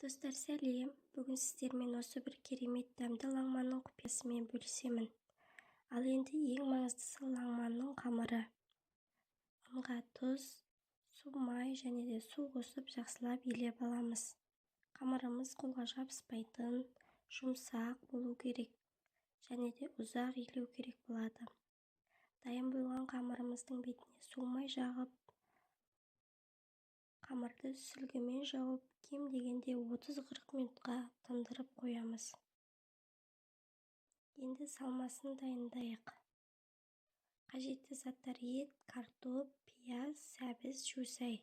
Достар, сәлем! Бүгін сіздермен осы бір керемет дәмді лаңманның құпиясымен бөлісемін. Ал енді ең маңыздысы лаңманның қамыры. Ұнға тұз, су, май және де су қосып жақсылап илеп аламыз. Қамырымыз қолға жабыспайтын, жұмсақ болу керек және де ұзақ илеу керек болады. Дайын болған қамырымыздың бетіне су май жағып, қамырды сүлгімен жауып, кем дегенде 30-40 минутқа тындырып қоямыз. Енді салмасын дайындайық. Қажетті заттар: ет, картоп, пияз, сәбіз, жусай.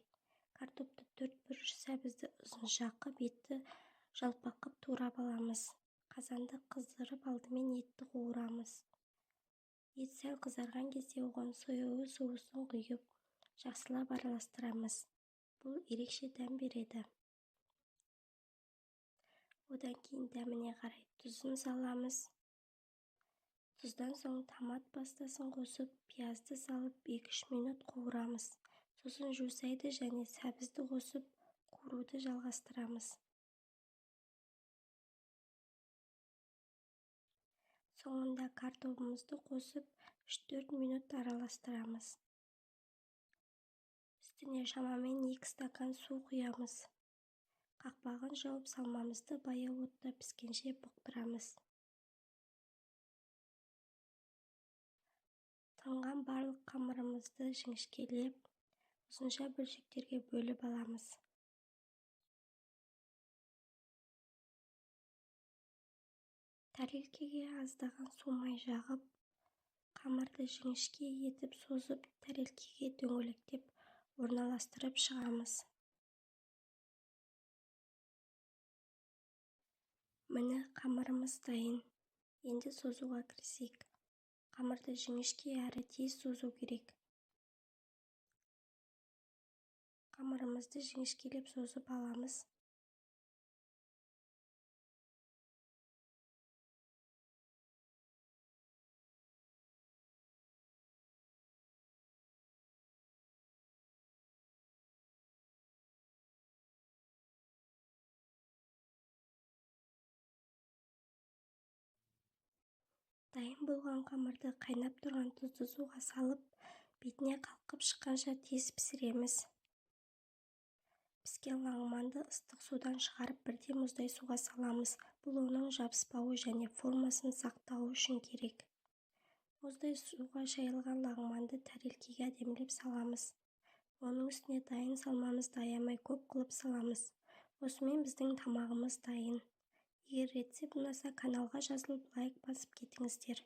Картопты 4 бұрыш, сәбізді ұзынша қып, етті жалпақ қып турап аламыз. Қазанды қыздырып, алдымен етті қуырамыз. Ет сәл қызарған кезде оған сояуы соусын құйып, жақсылап араластырамыз. Бұл ерекше дәм береді. Одан кейін дәміне қарай тұзын саламыз. Тұздан соң томат пастасын қосып, пиязды салып 2-3 минут қуырамыз. Сосын жусайды және сәбізді қосып, қуыруды жалғастырамыз. Соңында картопымызды қосып 3-4 минут араластырамыз. Үстіне шамамен 2 стакан су құямыз. Қақпағын жауып, салмамызды баяу отта піскенше бұқтырамыз. Тынған барлық қамырымызды жіңішкелеп, ұзынша бөлшектерге бөліп аламыз. Тәрелкеге аздаған су май жағып, қамырды жіңішке етіп созып, тәрелкеге дөңгелектеп орналастырып шығамыз. Міне, қамырымыз дайын. Енді созуға кірісейік. Қамырды жіңішке әрі тез созу керек. Қамырымызды жіңішкелеп созып аламыз. Дайын болған қамырды қайнап тұрған тұзды суға салып, бетіне қалқып шыққанша тез пісіреміз. Піскен лағманды ыстық судан шығарып, бірден мұздай суға саламыз. Бұл оның жабыспауы және формасын сақтауы үшін керек. Мұздай суға шайылған лағманды тәрелкеге әдемілеп саламыз. Оның үстіне дайын салмамызды аямай көп қылып саламыз. Осымен біздің тамағымыз дайын. Егер рецепт ұнаса, каналға жазылып, лайк басып кетіңіздер.